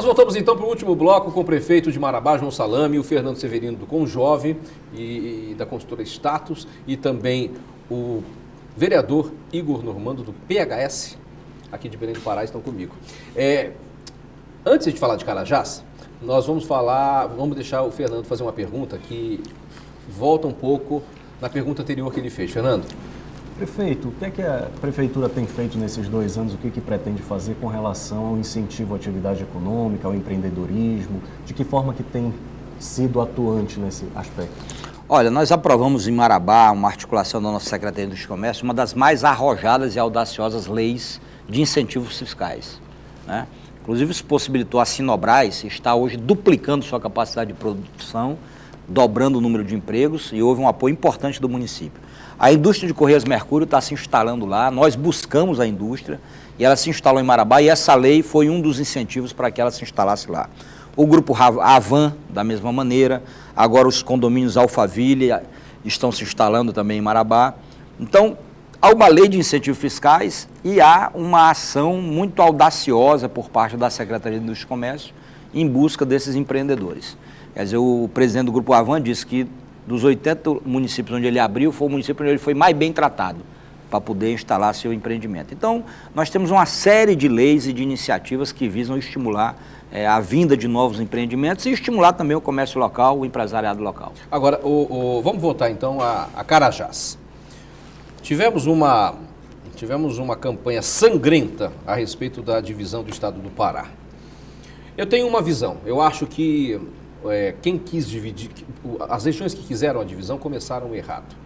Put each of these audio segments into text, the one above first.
Nós voltamos então para o último bloco com o prefeito de Marabá, João Salame, o Fernando Severino do Conjove e da consultora Status e também o vereador Igor Normando do PHS, aqui de Belém do Pará, estão comigo. Antes de falar de Carajás, nós vamos deixar o Fernando fazer uma pergunta que volta um pouco na pergunta anterior que ele fez. Fernando? Prefeito, o que é que a Prefeitura tem feito nesses 2 anos? O que é que pretende fazer com relação ao incentivo à atividade econômica, ao empreendedorismo? De que forma que tem sido atuante nesse aspecto? Olha, nós aprovamos em Marabá, uma articulação da nossa Secretaria de Comércio, uma das mais arrojadas e audaciosas leis de incentivos fiscais, né? Inclusive, isso possibilitou a Sinobras estar hoje duplicando sua capacidade de produção, dobrando o número de empregos e houve um apoio importante do município. A indústria de Correias Mercúrio está se instalando lá, nós buscamos a indústria e ela se instalou em Marabá e essa lei foi um dos incentivos para que ela se instalasse lá. O grupo Avan, da mesma maneira, agora os condomínios Alphaville estão se instalando também em Marabá. Então, há uma lei de incentivos fiscais e há uma ação muito audaciosa por parte da Secretaria de Indústria e Comércio em busca desses empreendedores. Quer dizer, o presidente do Grupo Avan disse que dos 80 municípios onde ele abriu, foi o município onde ele foi mais bem tratado para poder instalar seu empreendimento. Então, nós temos uma série de leis e de iniciativas que visam estimular a vinda de novos empreendimentos e estimular também o comércio local, o empresariado local. Agora, vamos voltar então a Carajás. Tivemos uma campanha sangrenta a respeito da divisão do estado do Pará. Eu tenho uma visão, eu acho que quem quis dividir, as regiões que quiseram a divisão começaram errado.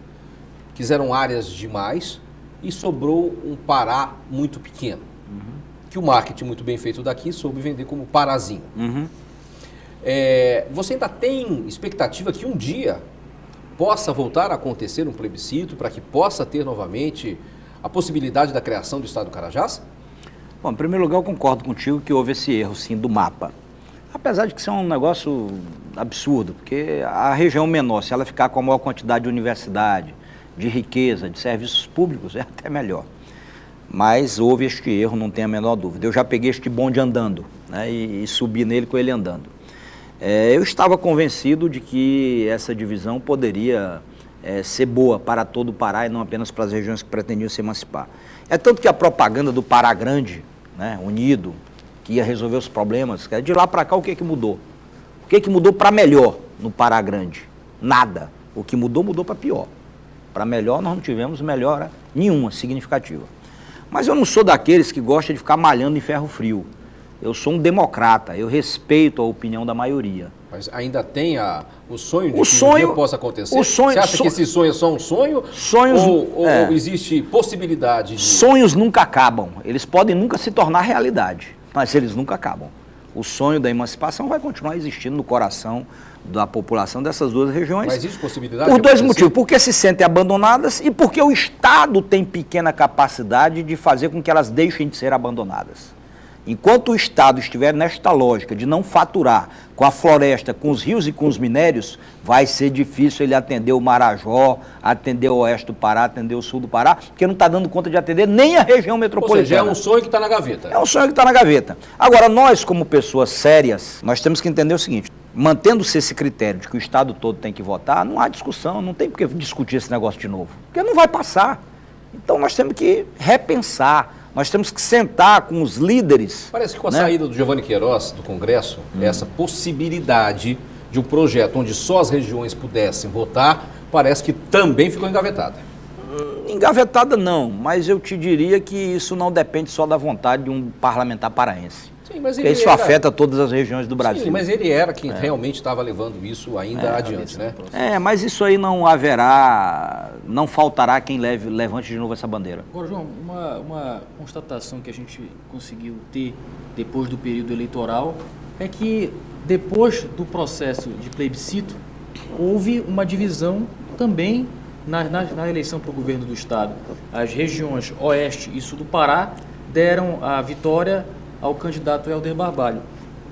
Quiseram áreas demais e sobrou um Pará muito pequeno. Que o marketing muito bem feito daqui soube vender como Parazinho. Você ainda tem expectativa que um dia possa voltar a acontecer um plebiscito para que possa ter novamente a possibilidade da criação do estado do Carajás? Bom, em primeiro lugar, eu concordo contigo que houve esse erro, sim, do mapa. Apesar de que isso é um negócio absurdo, porque a região menor, se ela ficar com a maior quantidade de universidade, de riqueza, de serviços públicos, é até melhor. Mas houve este erro, não tenho a menor dúvida. Eu já peguei este bonde andando, né, e subi nele com ele andando. Eu estava convencido de que essa divisão poderia ser boa para todo o Pará e não apenas para as regiões que pretendiam se emancipar. É tanto que a propaganda do Pará Grande, né, unido, que ia resolver os problemas, de lá para cá o que mudou? O que mudou para melhor no Pará Grande? Nada. O que mudou para pior. Para melhor nós não tivemos melhora nenhuma significativa. Mas eu não sou daqueles que gostam de ficar malhando em ferro frio. Eu sou um democrata, eu respeito a opinião da maioria. Mas ainda tem o sonho de que um dia possa acontecer? Você acha que esse sonho é só um sonho? Ou existe possibilidade de... Sonhos nunca acabam, eles podem nunca se tornar realidade, mas eles nunca acabam. O sonho da emancipação vai continuar existindo no coração da população dessas duas regiões. Mas existe possibilidade? Por dois motivos, porque se sentem abandonadas e porque o Estado tem pequena capacidade de fazer com que elas deixem de ser abandonadas. Enquanto o Estado estiver nesta lógica de não faturar com a floresta, com os rios e com os minérios, vai ser difícil ele atender o Marajó, atender o oeste do Pará, atender o sul do Pará, porque não está dando conta de atender nem a região metropolitana. Ou seja, é um sonho que está na gaveta. É um sonho que está na gaveta. Agora, nós como pessoas sérias, nós temos que entender o seguinte, mantendo-se esse critério de que o Estado todo tem que votar, não há discussão, não tem por que discutir esse negócio de novo, porque não vai passar. Então nós temos que repensar, nós temos que sentar com os líderes. Parece que com a saída do Giovanni Queiroz do Congresso, essa possibilidade de um projeto onde só as regiões pudessem votar, parece que também ficou engavetada. Engavetada não, mas eu te diria que isso não depende só da vontade de um parlamentar paraense. Sim, mas porque isso afeta todas as regiões do Brasil. Sim, mas ele era quem realmente estava levando isso ainda adiante, né? Mas isso aí não haverá, não faltará quem levante de novo essa bandeira. Agora, João, uma constatação que a gente conseguiu ter depois do período eleitoral é que depois do processo de plebiscito houve uma divisão também na eleição para o governo do Estado. As regiões Oeste e Sul do Pará deram a vitória ao candidato Helder Barbalho.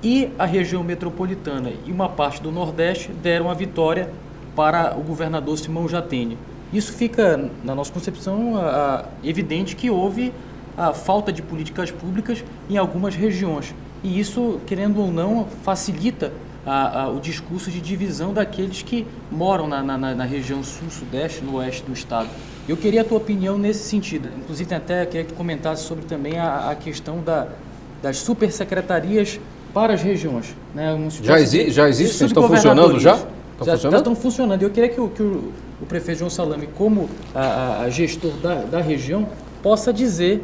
E a região metropolitana e uma parte do Nordeste deram a vitória para o governador Simão Jatene. Isso fica, na nossa concepção, evidente que houve a falta de políticas públicas em algumas regiões. e isso, querendo ou não, facilita o discurso de divisão daqueles que moram na região sul-sudeste, no oeste do estado. Eu queria a tua opinião nesse sentido. Inclusive, até queria que tu comentasse sobre também a questão das supersecretarias para as regiões. Né? Já existem? Estão funcionando já? Estão funcionando. Eu queria que o prefeito João Salame, como a gestor da região, possa dizer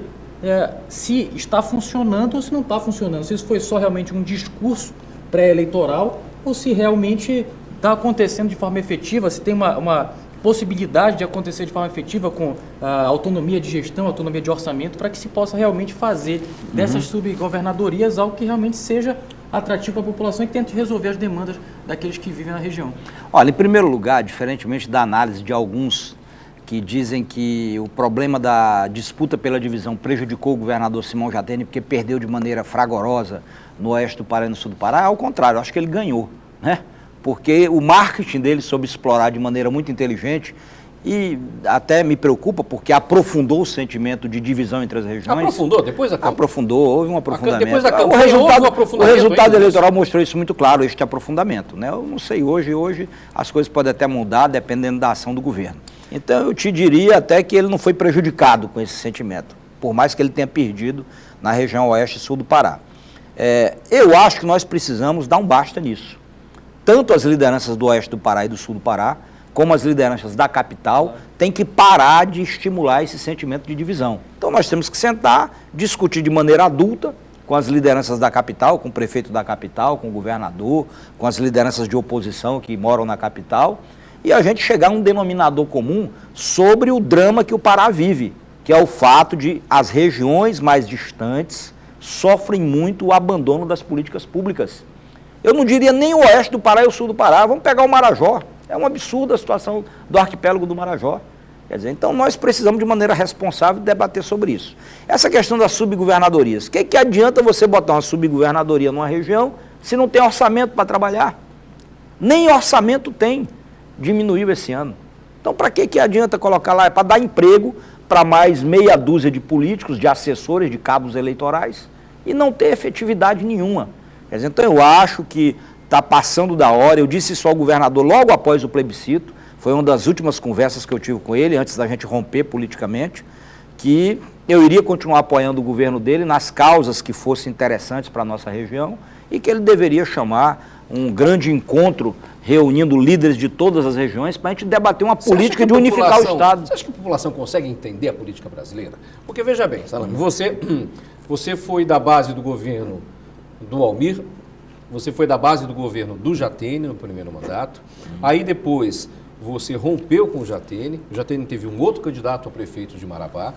se está funcionando ou se não está funcionando. Se isso foi só realmente um discurso pré-eleitoral ou se realmente está acontecendo de forma efetiva, se tem uma possibilidade de acontecer de forma efetiva com autonomia de gestão, autonomia de orçamento, para que se possa realmente fazer dessas subgovernadorias algo que realmente seja atrativo para a população e que tente resolver as demandas daqueles que vivem na região. Olha, em primeiro lugar, diferentemente da análise de alguns que dizem que o problema da disputa pela divisão prejudicou o governador Simão Jatene porque perdeu de maneira fragorosa no oeste do Pará e no sul do Pará, ao contrário, eu acho que ele ganhou, né? Porque o marketing dele soube explorar de maneira muito inteligente e até me preocupa porque aprofundou o sentimento de divisão entre as regiões. Aprofundou depois da campanha? Aprofundou, houve um aprofundamento. Depois da campanha, o resultado eleitoral mostrou isso muito claro, este aprofundamento, né? Eu não sei, hoje as coisas podem até mudar dependendo da ação do governo. Então eu te diria até que ele não foi prejudicado com esse sentimento, por mais que ele tenha perdido na região oeste e sul do Pará. Eu acho que nós precisamos dar um basta nisso. Tanto as lideranças do oeste do Pará e do sul do Pará, como as lideranças da capital, têm que parar de estimular esse sentimento de divisão. Então nós temos que sentar, discutir de maneira adulta com as lideranças da capital, com o prefeito da capital, com o governador, com as lideranças de oposição que moram na capital, e a gente chegar a um denominador comum sobre o drama que o Pará vive, que é o fato de as regiões mais distantes sofrem muito o abandono das políticas públicas. Eu não diria nem o oeste do Pará e o sul do Pará, vamos pegar o Marajó. É um absurdo a situação do arquipélago do Marajó. Quer dizer, então nós precisamos de maneira responsável debater sobre isso. Essa questão das subgovernadorias, o que adianta você botar uma subgovernadoria numa região se não tem orçamento para trabalhar? Nem orçamento tem, diminuiu esse ano. Então para que adianta colocar lá? É para dar emprego para mais meia dúzia de políticos, de assessores, de cabos eleitorais e não ter efetividade nenhuma. Quer dizer, então eu acho que está passando da hora. Eu disse isso ao governador logo após o plebiscito, foi uma das últimas conversas que eu tive com ele, antes da gente romper politicamente, que eu iria continuar apoiando o governo dele nas causas que fossem interessantes para a nossa região e que ele deveria chamar um grande encontro reunindo líderes de todas as regiões para a gente debater uma política de unificar o Estado. Você acha que a população consegue entender a política brasileira? Porque, veja bem, Salame, você foi da base do governo do Almir, você foi da base do governo do Jatene no primeiro mandato, aí depois você rompeu com o Jatene teve um outro candidato a prefeito de Marabá,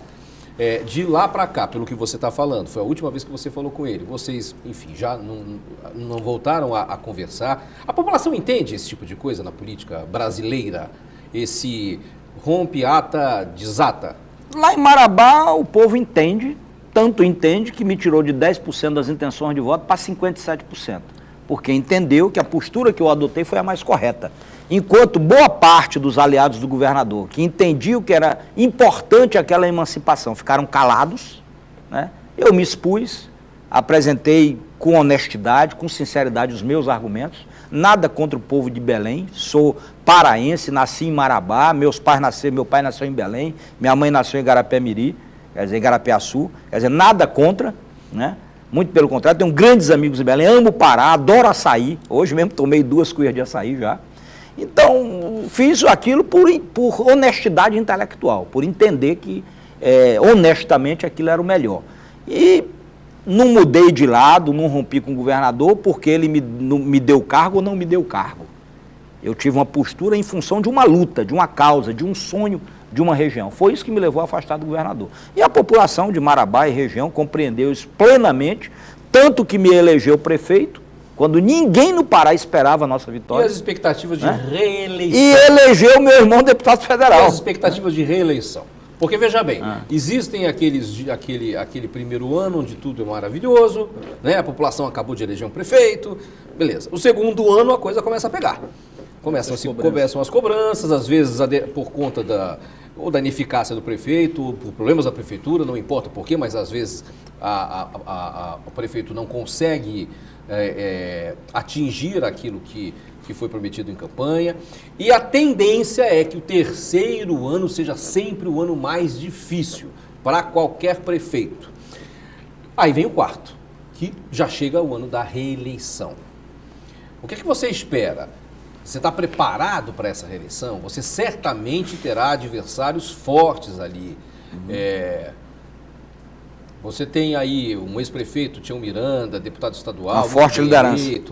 de lá para cá, pelo que você está falando, foi a última vez que você falou com ele, vocês, enfim, já não voltaram a conversar. A população entende esse tipo de coisa na política brasileira? Esse rompe, ata, desata? Lá em Marabá o povo entende, tanto entende que me tirou de 10% das intenções de voto para 57%, porque entendeu que a postura que eu adotei foi a mais correta. Enquanto boa parte dos aliados do governador, que entendiam que era importante aquela emancipação, ficaram calados, né? Eu me expus, apresentei com honestidade, com sinceridade os meus argumentos, nada contra o povo de Belém, sou paraense, nasci em Marabá, meu pai nasceu em Belém, minha mãe nasceu em Igarapé-Miri, quer dizer, Igarapé-Açu, quer dizer, nada contra, né? Muito pelo contrário, tenho grandes amigos em Belém, amo o Pará, adoro açaí, hoje mesmo tomei 2 colheres de açaí já. Então, fiz aquilo por honestidade intelectual, por entender que, honestamente, aquilo era o melhor. E não mudei de lado, não rompi com o governador, porque ele me deu cargo ou não me deu cargo. Eu tive uma postura em função de uma luta, de uma causa, de um sonho de uma região. Foi isso que me levou a afastar do governador. E a população de Marabá e região compreendeu isso plenamente, tanto que me elegeu prefeito, quando ninguém no Pará esperava a nossa vitória. E as expectativas de reeleição? E elegeu meu irmão deputado federal. E as expectativas de reeleição? Porque, veja bem, existem aquele primeiro ano onde tudo é maravilhoso, né? A população acabou de eleger um prefeito, beleza. O segundo ano a coisa começa a pegar. Começam as cobranças, às vezes por conta ou da ineficácia do prefeito, ou por problemas da prefeitura, não importa por quê, mas às vezes o prefeito não consegue atingir aquilo que foi prometido em campanha. E a tendência é que o terceiro ano seja sempre o ano mais difícil para qualquer prefeito. Aí vem o quarto, que já chega o ano da reeleição. O que é que você espera? Você está preparado para essa reeleição? Você certamente terá adversários fortes ali. Você tem aí um ex-prefeito, Tião Miranda, deputado estadual. Uma forte liderança.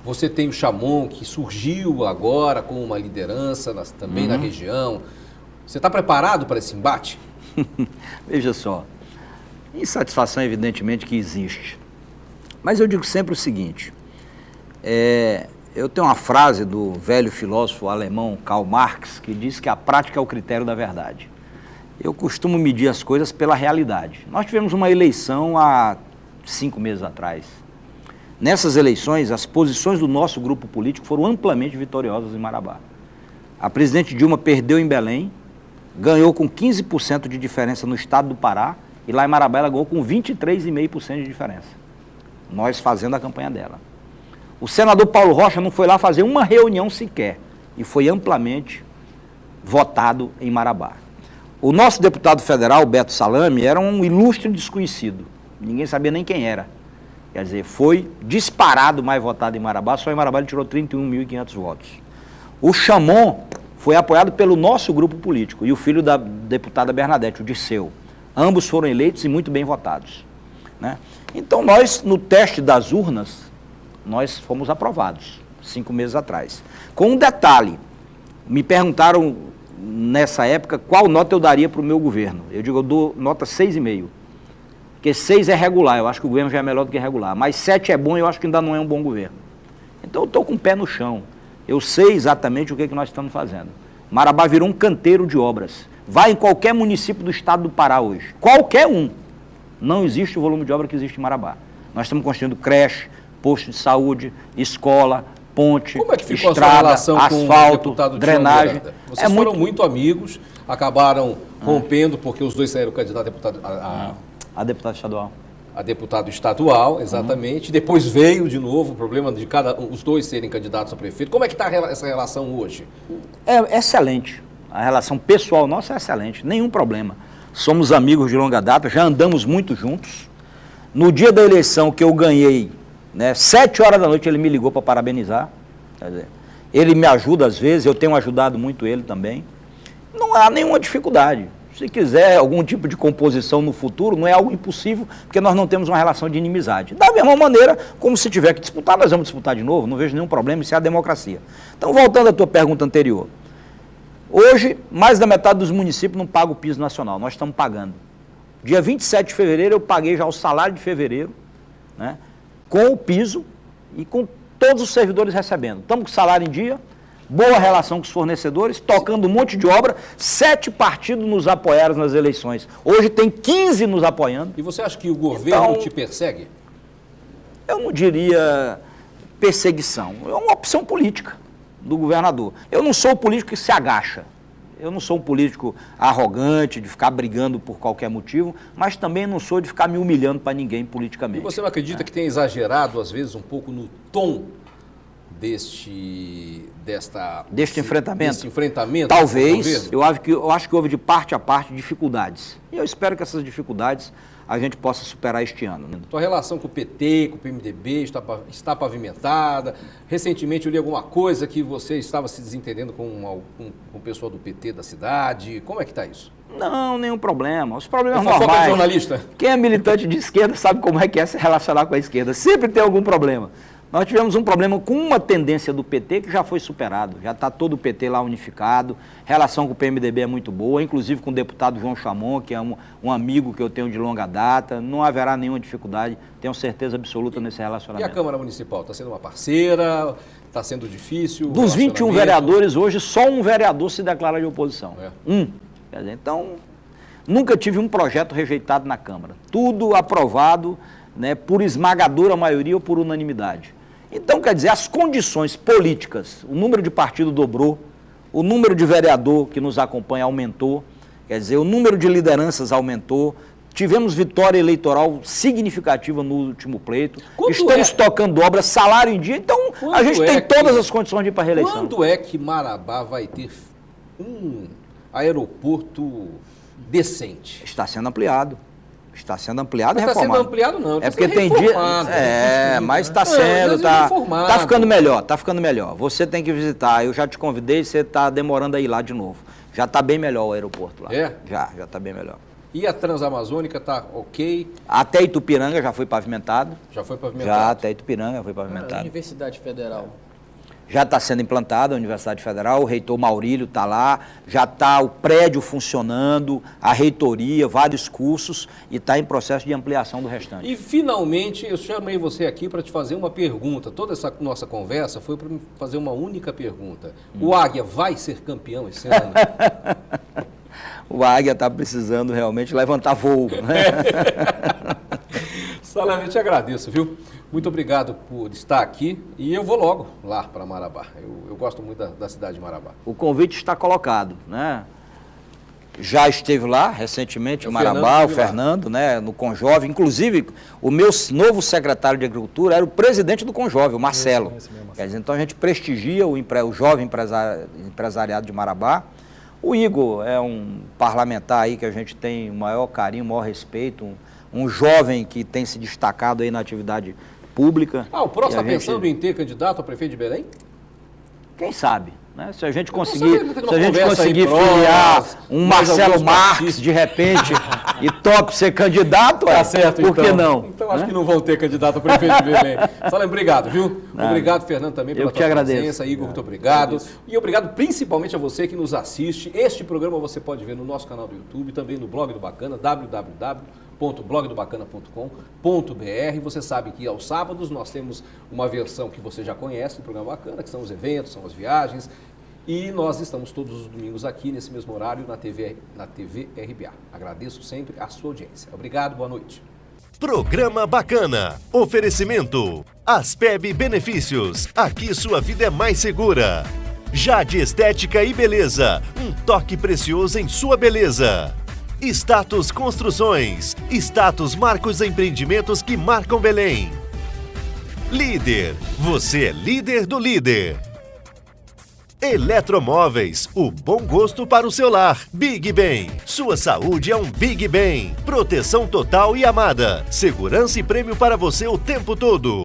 Você tem o Chamon, que surgiu agora com uma liderança também na região. Você está preparado para esse embate? Veja só, insatisfação evidentemente que existe. Mas eu digo sempre o seguinte, eu tenho uma frase do velho filósofo alemão Karl Marx, que diz que a prática é o critério da verdade. Eu costumo medir as coisas pela realidade. Nós tivemos uma eleição há 5 meses atrás. Nessas eleições, as posições do nosso grupo político foram amplamente vitoriosas em Marabá. A presidente Dilma perdeu em Belém, ganhou com 15% de diferença no estado do Pará, e lá em Marabá ela ganhou com 23,5% de diferença. Nós fazendo a campanha dela. O senador Paulo Rocha não foi lá fazer uma reunião sequer, e foi amplamente votado em Marabá. O nosso deputado federal, Beto Salame, era um ilustre desconhecido. Ninguém sabia nem quem era. Quer dizer, foi disparado mais votado em Marabá, só em Marabá ele tirou 31.500 votos. O Chamon foi apoiado pelo nosso grupo político e o filho da deputada Bernadette, o Dirceu. Ambos foram eleitos e muito bem votados, né? Então nós, no teste das urnas, nós fomos aprovados, 5 meses atrás. Com um detalhe, me perguntaram nessa época qual nota eu daria para o meu governo. Eu digo, eu dou nota 6,5. Porque 6 é regular, eu acho que o governo já é melhor do que regular. Mas 7 é bom e eu acho que ainda não é um bom governo. Então eu estou com o pé no chão. Eu sei exatamente o que nós estamos fazendo. Marabá virou um canteiro de obras. Vai em qualquer município do estado do Pará hoje. Qualquer um. Não existe o volume de obra que existe em Marabá. Nós estamos construindo creche, posto de saúde, escola, ponte, como é que ficou estrada, a sua relação asfalto, com o deputado drenagem. Vocês foram muito amigos, acabaram rompendo porque os dois saíram candidato a deputado... A deputada estadual. A deputado estadual, exatamente. Depois veio de novo o problema de os dois serem candidatos a prefeito. Como é que está essa relação hoje? É excelente. A relação pessoal nossa é excelente, nenhum problema. Somos amigos de longa data, já andamos muito juntos. No dia da eleição que eu ganhei, 7 horas da noite ele me ligou para parabenizar. Quer dizer, ele me ajuda às vezes, eu tenho ajudado muito ele também. Não há nenhuma dificuldade. Se quiser algum tipo de composição no futuro, não é algo impossível, porque nós não temos uma relação de inimizade. Da mesma maneira, como se tiver que disputar, nós vamos disputar de novo, não vejo nenhum problema, isso é a democracia. Então, voltando à tua pergunta anterior. Hoje, mais da metade dos municípios não paga o piso nacional, nós estamos pagando. Dia 27 de fevereiro, eu paguei já o salário de fevereiro, com o piso e com todos os servidores recebendo. Estamos com o salário em dia, boa relação com os fornecedores, tocando um monte de obra, 7 partidos nos apoiaram nas eleições. Hoje tem 15 nos apoiando. E você acha que o governo te persegue? Eu não diria perseguição, é uma opção política do governador. Eu não sou o político que se agacha, eu não sou um político arrogante, de ficar brigando por qualquer motivo, mas também não sou de ficar me humilhando para ninguém politicamente. E você não acredita que tem exagerado, às vezes, um pouco no tom deste enfrentamento? Talvez, eu acho que houve de parte a parte dificuldades. E eu espero que essas dificuldades a gente possa superar este ano. Tua relação com o PT, com o PMDB está pavimentada? Recentemente eu li alguma coisa que você estava se desentendendo com o pessoal do PT da cidade. Como é que está isso? Não, nenhum problema. Os problemas normais. Fofoca de jornalista? Quem é militante de esquerda sabe como é que é se relacionar com a esquerda. Sempre tem algum problema. Nós tivemos um problema com uma tendência do PT que já foi superado, já está todo o PT lá unificado, relação com o PMDB é muito boa, inclusive com o deputado João Chamon, que é um amigo que eu tenho de longa data, não haverá nenhuma dificuldade, tenho certeza absoluta nesse relacionamento. E a Câmara Municipal, está sendo uma parceira, está sendo difícil? Dos 21 vereadores hoje, só um vereador se declara de oposição, Quer dizer, então, nunca tive um projeto rejeitado na Câmara, tudo aprovado, por esmagadora maioria ou por unanimidade. Então, quer dizer, as condições políticas, o número de partido dobrou, o número de vereador que nos acompanha aumentou, Quer dizer, o número de lideranças aumentou, tivemos vitória eleitoral significativa no último pleito, estamos tocando obras, salário em dia, então a gente tem todas as condições de ir para a reeleição. Quando é que Marabá vai ter um aeroporto decente? Está sendo ampliado. Está sendo ampliado e Não reformado. está sendo ampliado, não. É porque tem dia. Mas está sendo, tá ficando melhor, tá ficando melhor. Você tem que visitar. Eu já te convidei, você está demorando a ir lá de novo. Já está bem melhor o aeroporto lá. É? Já está bem melhor. E a Transamazônica está ok? Até Itupiranga já foi pavimentado. Já foi pavimentado? Já, até Itupiranga foi A pavimentado. Universidade Federal. Já está sendo implantada a Universidade Federal, o reitor Maurílio está lá, já está o prédio funcionando, a reitoria, vários cursos, e está em processo de ampliação do restante. E finalmente eu chamei você aqui para te fazer uma pergunta. Toda essa nossa conversa foi para me fazer uma única pergunta. O Águia vai ser campeão esse ano? O Águia está precisando realmente levantar voo, né? Salame, eu te agradeço, viu? Muito obrigado por estar aqui e eu vou logo lá para Marabá. Eu gosto muito da cidade de Marabá. O convite está colocado, né? Já esteve lá recentemente, em Marabá, o Fernando, né, no Conjove. Inclusive, o meu novo secretário de Agricultura era o presidente do Conjove, o Marcelo. Quer dizer, então a gente prestigia o jovem empresariado de Marabá. O Igor é um parlamentar aí que a gente tem o maior carinho, o maior respeito, um jovem que tem se destacado aí na atividade pública. O próximo está pensando em ter candidato a prefeito de Belém? Quem sabe, né? Se a gente conseguir, filiar um Marcelo Marques de repente e tope ser candidato, tá certo, por que não? Então acho que não vão ter candidato a prefeito de Belém. Salame, obrigado, viu? Obrigado, Fernando, também pela tua presença. Igor, muito obrigado. E obrigado principalmente a você que nos assiste. Este programa você pode ver no nosso canal do YouTube, também no blog do Bacana, www.blogdobacana.com.br. Você sabe que aos sábados nós temos uma versão que você já conhece do programa Bacana, que são os eventos, são as viagens. E nós estamos todos os domingos aqui, nesse mesmo horário, na TV RBA. Agradeço sempre a sua audiência. Obrigado, boa noite. Programa Bacana. Oferecimento. Aspeb Benefícios. Aqui sua vida é mais segura. Jade Estética e Beleza. Um toque precioso em sua beleza. Status Construções. Status marca os empreendimentos que marcam Belém. Líder. Você é líder do líder. Eletromóveis, o bom gosto para o seu lar. Big Ben, sua saúde é um Big Ben. Proteção total e amada. Segurança e prêmio para você o tempo todo.